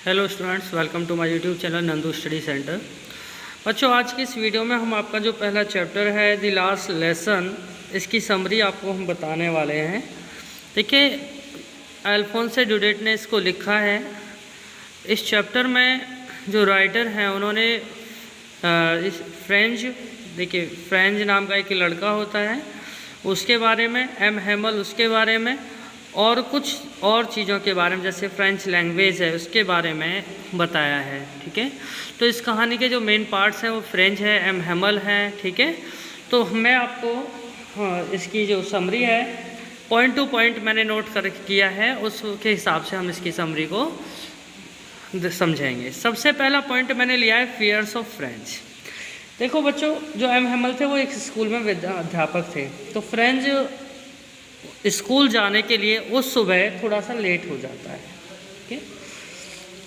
Hello students, welcome to my YouTube channel Nandu study centre. बच्चों, आज की इस वीडियो में हम आपका जो पहला चैप्टर है द लास्ट लेसन, इसकी समरी आपको हम बताने वाले हैं। देखिए, अल्फोंसो ड्यूडेट ने इसको लिखा है। इस चैप्टर में जो राइटर हैं उन्होंने इस फ्रेंच नाम का एक लड़का होता है, उसके बारे में, एम हेमल उसके बारे में, और कुछ और चीज़ों के बारे में जैसे फ्रेंच लैंग्वेज है उसके बारे में बताया है। ठीक है, तो इस कहानी के जो मेन पार्ट्स हैं वो फ्रेंच है, एम हेमल है। ठीक है, तो मैं आपको इसकी जो समरी है पॉइंट टू पॉइंट मैंने नोट कर किया है, उसके हिसाब से हम इसकी समरी को समझेंगे। सबसे पहला पॉइंट मैंने लिया है फियर्स ऑफ फ्रेंच। देखो बच्चों, जो एम हेमल थे वो एक स्कूल में अध्यापक थे, तो फ्रेंच स्कूल जाने के लिए उस सुबह थोड़ा सा लेट हो जाता है। ठीक है,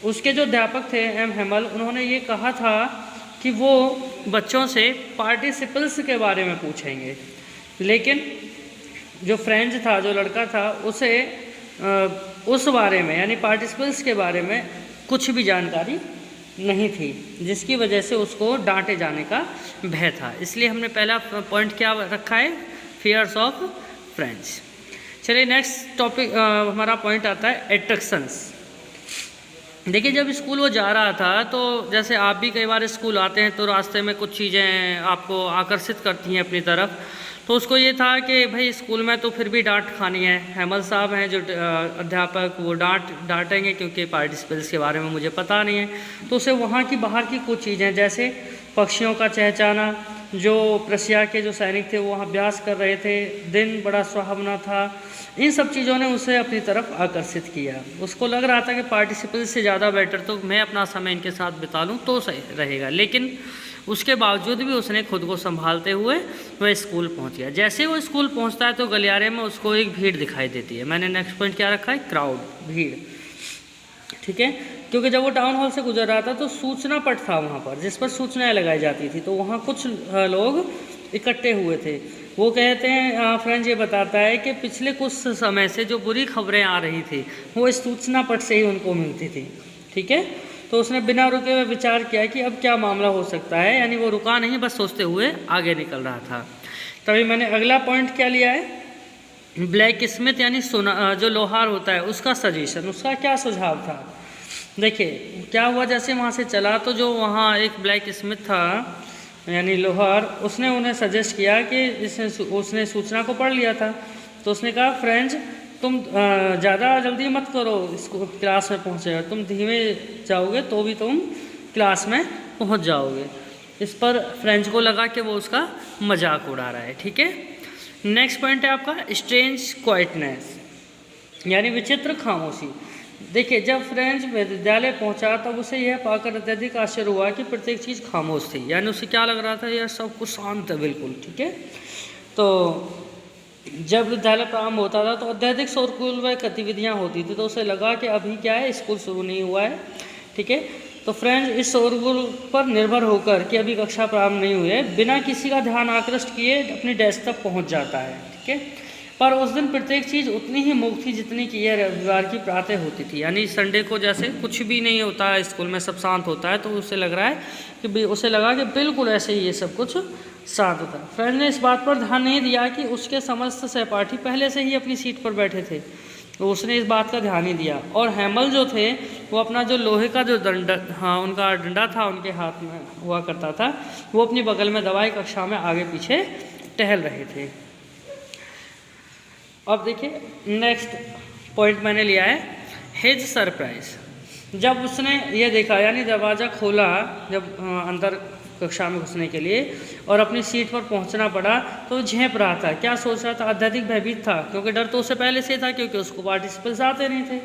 उसके जो अध्यापक थे एम हेमल, उन्होंने ये कहा था कि वो बच्चों से पार्टिसिपल्स के बारे में पूछेंगे, लेकिन जो फ्रेंच था, जो लड़का था, उसे उस बारे में यानी पार्टिसिपल्स के बारे में कुछ भी जानकारी नहीं थी, जिसकी वजह से उसको डांटे जाने का भय था। इसलिए हमने पहला पॉइंट क्या रखा है, फियर्स ऑफ फ्रेंच। चलिए नेक्स्ट टॉपिक हमारा पॉइंट आता है एट्रैक्शंस। देखिए, जब स्कूल वो जा रहा था तो जैसे आप भी कई बार स्कूल आते हैं तो रास्ते में कुछ चीज़ें आपको आकर्षित करती हैं अपनी तरफ, तो उसको ये था कि भाई स्कूल में तो फिर भी डांट खानी है। हेमल साहब हैं जो अध्यापक, वो डांटेंगे क्योंकि पार्टिसिपल्स के बारे में मुझे पता नहीं है। तो उसे वहाँ की बाहर की कुछ चीज़ें जैसे पक्षियों का चहचहाना, जो प्रशिया के जो सैनिक थे वो वहाँ अभ्यास कर रहे थे, दिन बड़ा सुहावना था, इन सब चीज़ों ने उसे अपनी तरफ आकर्षित किया। उसको लग रहा था कि पार्टिसिपल से ज़्यादा बेटर तो मैं अपना समय इनके साथ बिता लूँ तो सही रहेगा, लेकिन उसके बावजूद भी उसने खुद को संभालते हुए वह स्कूल पहुँच गया। जैसे वो स्कूल पहुँचता है तो गलियारे में उसको एक भीड़ दिखाई देती है। मैंने नेक्स्ट पॉइंट क्या रखा है, क्राउड, भीड़। ठीक है, क्योंकि जब वो टाउन हॉल से गुजर रहा था तो सूचना पट था वहाँ पर, जिस पर सूचनाएं लगाई जाती थी, तो वहाँ कुछ लोग इकट्ठे हुए थे। वो कहते हैं, फ्रेंच ये बताता है कि पिछले कुछ समय से जो बुरी खबरें आ रही थी वो इस सूचना पट से ही उनको मिलती थी। ठीक है, तो उसने बिना रुके हुए विचार किया कि अब क्या मामला हो सकता है, यानी वो रुका नहीं, बस सोचते हुए आगे निकल रहा था। तभी मैंने अगला पॉइंट क्या लिया है, ब्लैक स्मिथ यानी सोना जो लोहार होता है उसका सजेशन, उसका क्या सुझाव था। देखिए क्या हुआ, जैसे वहाँ से चला तो जो वहाँ एक ब्लैक स्मिथ था यानी लोहार, उसने उन्हें सजेस्ट किया कि उसने सूचना को पढ़ लिया था, तो उसने कहा फ्रेंच तुम ज़्यादा जल्दी मत करो इसको क्लास में पहुँचे, तुम धीमे जाओगे तो भी तुम क्लास में पहुँच जाओगे। इस पर फ्रेंच को लगा कि वो उसका मजाक उड़ा रहा है। ठीक है, नेक्स्ट पॉइंट है आपका स्ट्रेंज क्वाइटनेस यानी विचित्र खामोशी। देखिए, जब फ्रेंच विद्यालय पहुंचा तब उसे यह पाकर अत्यधिक आश्चर्य हुआ कि प्रत्येक चीज़ खामोश थी, यानी उसे क्या लग रहा था, यह सब कुछ शांत है बिल्कुल। ठीक है, तो जब विद्यालय प्रारंभ होता था तो अत्यधिक शोरगुल व गतिविधियाँ होती थी, तो उसे लगा कि अभी क्या है, स्कूल शुरू नहीं हुआ है। ठीक है, तो फ्रेंच इस शोरगुल पर निर्भर होकर कि अभी कक्षा प्रारंभ नहीं हुई है, बिना किसी का ध्यान आकृष्ट किए अपनी डेस्क तक पहुँच जाता है। ठीक है, पर उस दिन प्रत्येक चीज़ उतनी ही मुक्त थी जितनी कि यह रविवार की प्रातः होती थी, यानी संडे को जैसे कुछ भी नहीं होता है स्कूल में, सब शांत होता है, तो उसे लग रहा है कि उसे लगा कि बिल्कुल ऐसे ही ये सब कुछ शांत होता है। फ्रेंच ने इस बात पर ध्यान नहीं दिया कि उसके समस्त सहपाठी पहले से ही अपनी सीट पर बैठे थे, तो उसने इस बात का ध्यान ही दिया। और हेमल जो थे वो अपना जो लोहे का जो उनका डंडा था उनके हाथ में हुआ करता था, वो अपनी बगल में दबाई कक्षा में आगे पीछे टहल रहे थे। अब देखिए नेक्स्ट पॉइंट मैंने लिया है हिज सरप्राइज। जब उसने ये देखा यानी दरवाज़ा खोला जब अंदर कक्षा में घुसने के लिए और अपनी सीट पर पहुंचना पड़ा, तो झेंप रहा था। क्या सोच रहा था, अत्यधिक भयभीत था, क्योंकि डर तो उसे पहले से था क्योंकि उसको पार्टिसिपल्स आते नहीं थे।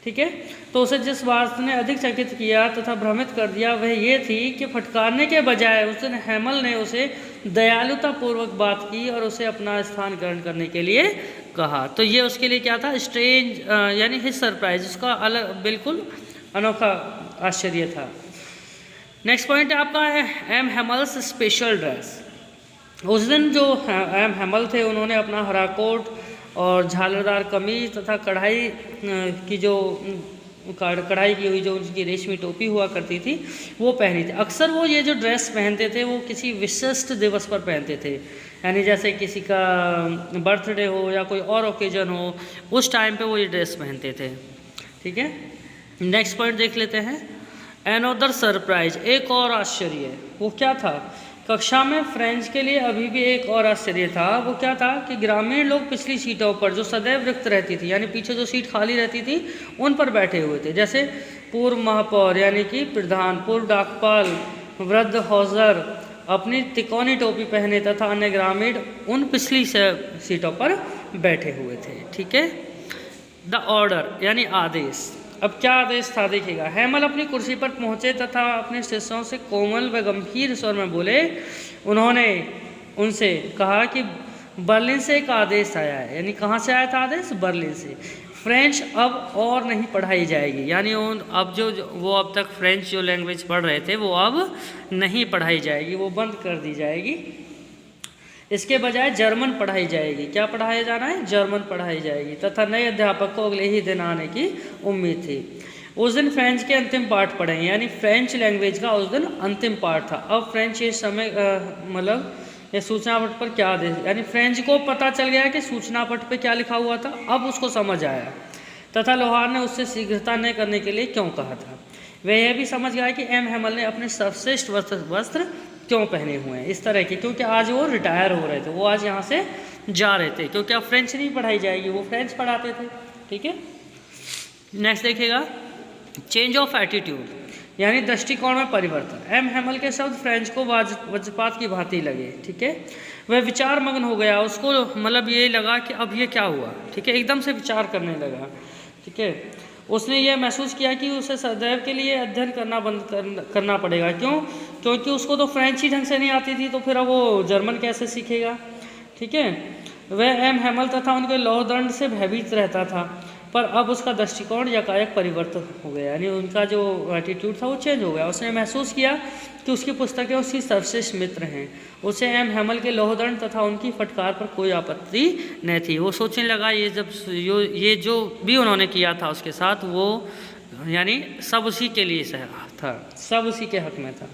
ठीक है, तो उसे जिस बात ने अधिक चकित किया तथा भ्रमित कर दिया वह ये थी कि फटकारने के बजाय उस दिन हेमल ने उसे दयालुतापूर्वक बात की और उसे अपना स्थान ग्रहण करने के लिए कहा। तो ये उसके लिए क्या था, स्ट्रेंज यानी हिज सरप्राइज, उसका अलग बिल्कुल अनोखा आश्चर्य था। नेक्स्ट पॉइंट आपका है एम हेमल्स स्पेशल ड्रेस। उस दिन जो एम हेमल थे उन्होंने अपना हरा कोट और झालरदार कमीज तथा कढ़ाई की जो कढ़ाई की हुई जो उनकी रेशमी टोपी हुआ करती थी वो पहनी थी। अक्सर वो ये जो ड्रेस पहनते थे वो किसी विशिष्ट दिवस पर पहनते थे, यानी जैसे किसी का बर्थडे हो या कोई और ओकेजन हो, उस टाइम पे वो ये ड्रेस पहनते थे। ठीक है, नेक्स्ट पॉइंट देख लेते हैं। अनदर सरप्राइज, एक और आश्चर्य, वो क्या था? कक्षा में फ्रेंच के लिए अभी भी एक और आश्चर्य था। वो क्या था कि ग्रामीण लोग पिछली सीटों पर जो सदैव रिक्त रहती थी, यानी पीछे जो सीट खाली रहती थी उन पर बैठे हुए थे। जैसे पूर्व महापौर यानी कि प्रधान, पूर्व डाकपाल, वृद्ध हौजर अपनी तिकोनी टोपी पहने तथा अन्य ग्रामीण उन पिछली सीटों पर बैठे हुए थे। ठीक है, द ऑर्डर यानी आदेश। अब क्या आदेश था देखिएगा। हैमल अपनी कुर्सी पर पहुंचे तथा अपने शिष्यों से कोमल व गंभीर स्वर में बोले। उन्होंने उनसे कहा कि बर्लिन से एक आदेश आया है, यानी कहाँ से आया था आदेश? बर्लिन से। फ्रेंच अब और नहीं पढ़ाई जाएगी, यानी अब वो अब तक फ्रेंच जो लैंग्वेज पढ़ रहे थे वो अब नहीं पढ़ाई जाएगी, वो बंद कर दी जाएगी। इसके बजाय जर्मन पढ़ाई जाएगी। क्या पढ़ाया जाना है? जर्मन पढ़ाई जाएगी तथा नए अध्यापक को अगले ही दिन आने की उम्मीद थी। उस दिन फ्रेंच के अंतिम पाठ पढ़ेंगे, यानी फ्रेंच लैंग्वेज का उस दिन अंतिम पाठ था। अब फ्रेंच ये समय मतलब ये सूचना पट पर क्या आदेश, यानी फ्रेंच को पता चल गया कि सूचना पट पर क्या लिखा हुआ था, अब उसको समझ आया तथा लोहार ने उससे शीघ्रता न करने के लिए क्यों कहा था। वह यह भी समझ गया कि एम हैमल ने अपने सर्वश्रेष्ठ वस्त्र क्यों पहने हुए हैं इस तरह के, क्योंकि आज वो रिटायर हो रहे थे, वो आज यहाँ से जा रहे थे, क्योंकि अब फ्रेंच नहीं पढ़ाई जाएगी, वो फ्रेंच पढ़ाते थे। ठीक है, नेक्स्ट देखिएगा। चेंज ऑफ एटीट्यूड यानी दृष्टिकोण में परिवर्तन। एम हैमल के शब्द फ्रेंच को वज्रपात की भांति लगे। ठीक है, वह विचार मग्न हो गया, उसको मतलब ये लगा कि अब ये क्या हुआ। ठीक है, एकदम से विचार करने लगा। ठीक है, उसने ये महसूस किया कि उसे सदैव के लिए अध्ययन करना बंद करना पड़ेगा। क्यों? क्योंकि उसको तो फ्रेंच ही ढंग से नहीं आती थी, तो फिर अब वो जर्मन कैसे सीखेगा। ठीक है, वह एम हैमल तथा उनके लौहदंड से भयभीत रहता था, पर अब उसका दृष्टिकोण एकाएक परिवर्तन हो गया, यानी उनका जो एटीट्यूड था वो चेंज हो गया। उसने महसूस किया कि उसकी पुस्तकें उसकी सर्वश्रेष्ठ मित्र हैं। उसे एम हैमल के लौहदंड तथा उनकी फटकार पर कोई आपत्ति न थी। वो सोचने लगा ये जो भी उन्होंने किया था उसके साथ, वो यानी सब उसी के लिए था, सब उसी के हक में था।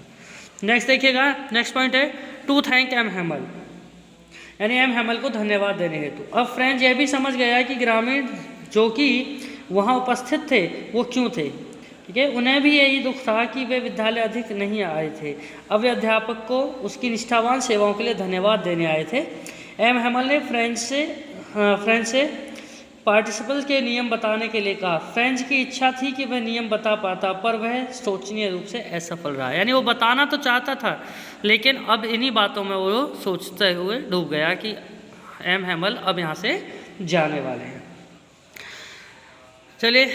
नेक्स्ट देखिएगा, नेक्स्ट पॉइंट है टू थैंक एम हैमल, यानी एम हैमल को धन्यवाद देने हेतु। अब फ्रेंच यह भी समझ गया कि ग्रामीण जो कि वहाँ उपस्थित थे वो क्यों थे। ठीक है, उन्हें भी यही दुख था कि वे विद्यालय अधिक नहीं आए थे। अब वे अध्यापक को उसकी निष्ठावान सेवाओं के लिए धन्यवाद देने आए थे। एम हैमल ने फ्रेंच से पार्टिसिपल के नियम बताने के लिए कहा। फ्रेंच की इच्छा थी कि वह नियम बता पाता, पर वह शोचनीय रूप से असफल रहा। यानी वो बताना तो चाहता था, लेकिन अब इन्हीं बातों में वो सोचते हुए डूब गया कि एम हैमल अब यहाँ से जाने वाले हैं। चलिए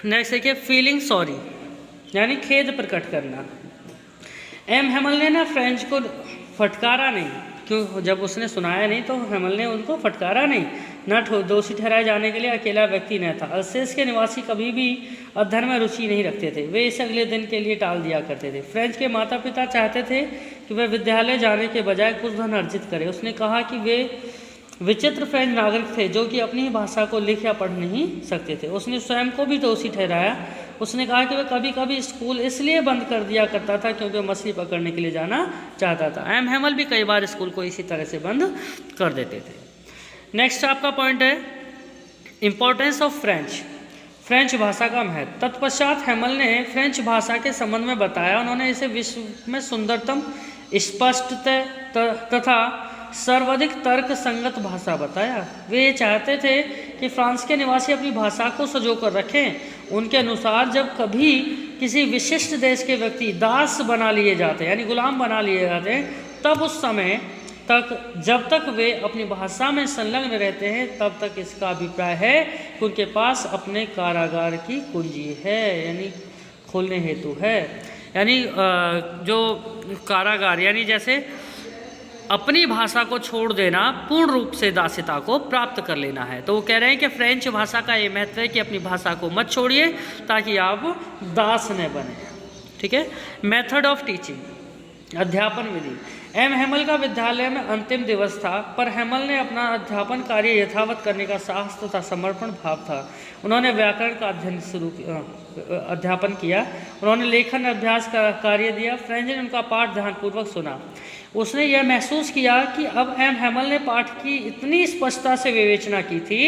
नेक्स्ट देखिए, फीलिंग सॉरी यानी खेद प्रकट करना। एम हैमल ने ना फ्रेंच को फटकारा नहीं, क्यों? जब उसने सुनाया नहीं तो हैमल ने उनको फटकारा नहीं, न दोषी ठहराए जाने के लिए अकेला व्यक्ति न था। अल्सेस के निवासी कभी भी अध्ययन में रुचि नहीं रखते थे, वे इसे अगले दिन के लिए टाल दिया करते थे। फ्रेंच के माता पिता चाहते थे कि वह विद्यालय जाने के बजाय कुछ धन अर्जित करे। उसने कहा कि वे विचित्र फ्रेंच नागरिक थे जो कि अपनी ही भाषा को लिख या पढ़ नहीं सकते थे। उसने स्वयं को भी दोषी ठहराया। उसने कहा कि वह कभी कभी स्कूल इसलिए बंद कर दिया करता था क्योंकि वह मछली पकड़ने के लिए जाना चाहता था। एम हैमल भी कई बार स्कूल को इसी तरह से बंद कर देते थे। नेक्स्ट आपका पॉइंट है इम्पोर्टेंस ऑफ फ्रेंच, फ्रेंच भाषा का महत्व। तत्पश्चात हैमल ने फ्रेंच भाषा के संबंध में बताया। उन्होंने इसे विश्व में सुंदरतम, स्पष्ट तथा सर्वाधिक तर्क संगत भाषा बताया। वे ये चाहते थे कि फ्रांस के निवासी अपनी भाषा को संजो कर रखें। उनके अनुसार जब कभी किसी विशिष्ट देश के व्यक्ति दास बना लिए जाते यानी गुलाम बना लिए जाते, तब उस समय तक जब तक वे अपनी भाषा में संलग्न रहते हैं तब तक इसका अभिप्राय है कि उनके पास अपने कारागार की कुंजी है, यानी खोलने हेतु है। यानी जो कारागार यानी जैसे अपनी भाषा को छोड़ देना, पूर्ण रूप से दास्यता को प्राप्त कर लेना है। तो वो कह रहे हैं कि फ्रेंच भाषा का ये महत्व है कि अपनी भाषा को मत छोड़िए ताकि आप दास न बने। ठीक है, मेथड ऑफ टीचिंग, अध्यापन विधि। एम हेमल का विद्यालय में अंतिम दिवस था, पर हेमल ने अपना अध्यापन कार्य यथावत करने का साहस तथा समर्पण भाव था। उन्होंने व्याकरण का अध्यापन किया, उन्होंने लेखन अभ्यास का कार्य दिया। फ्रेंच ने उनका पाठ ध्यानपूर्वक सुना। उसने यह महसूस किया कि अब एम हेमल ने पाठ की इतनी स्पष्टता से विवेचना की थी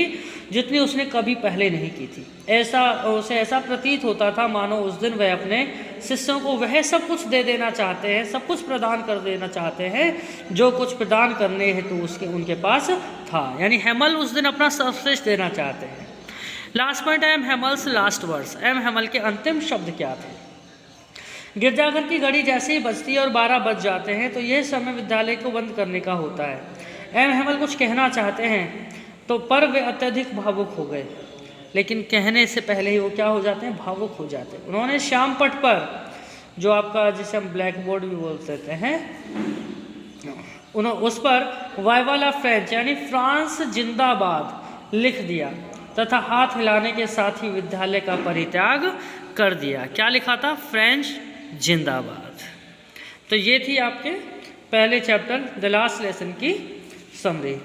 जितनी उसने कभी पहले नहीं की थी। उसे ऐसा प्रतीत होता था मानो उस दिन वह अपने शिष्यों को वह सब कुछ दे देना चाहते हैं, सब कुछ प्रदान कर देना चाहते हैं जो कुछ प्रदान करने हेतु उनके पास था। यानी हेमल उस दिन अपना सर्वश्रेष्ठ देना चाहते हैं। Last point, M Hemal's last words. M Hemal के अंतिम शब्द क्या थे? गिरजाघर की घड़ी जैसे ही बजती है और 12 बज जाते हैं तो यह समय विद्यालय को बंद करने का होता है। एम हेमल कुछ कहना चाहते हैं तो पर वे अत्यधिक भावुक हो गए, लेकिन कहने से पहले ही वो क्या हो जाते हैं? भावुक हो जाते हैं। उन्होंने श्याम पट पर, जो आपका जिसे हम ब्लैक बोर्ड भी बोल देते हैं, उस पर वाइवा ला फ्रेंच यानी फ्रांस जिंदाबाद लिख दिया तथा हाथ हिलाने के साथ ही विद्यालय का परित्याग कर दिया। क्या लिखा था? फ्रेंच जिंदाबाद। तो ये थी आपके पहले चैप्टर द लास्ट लेसन की समरी।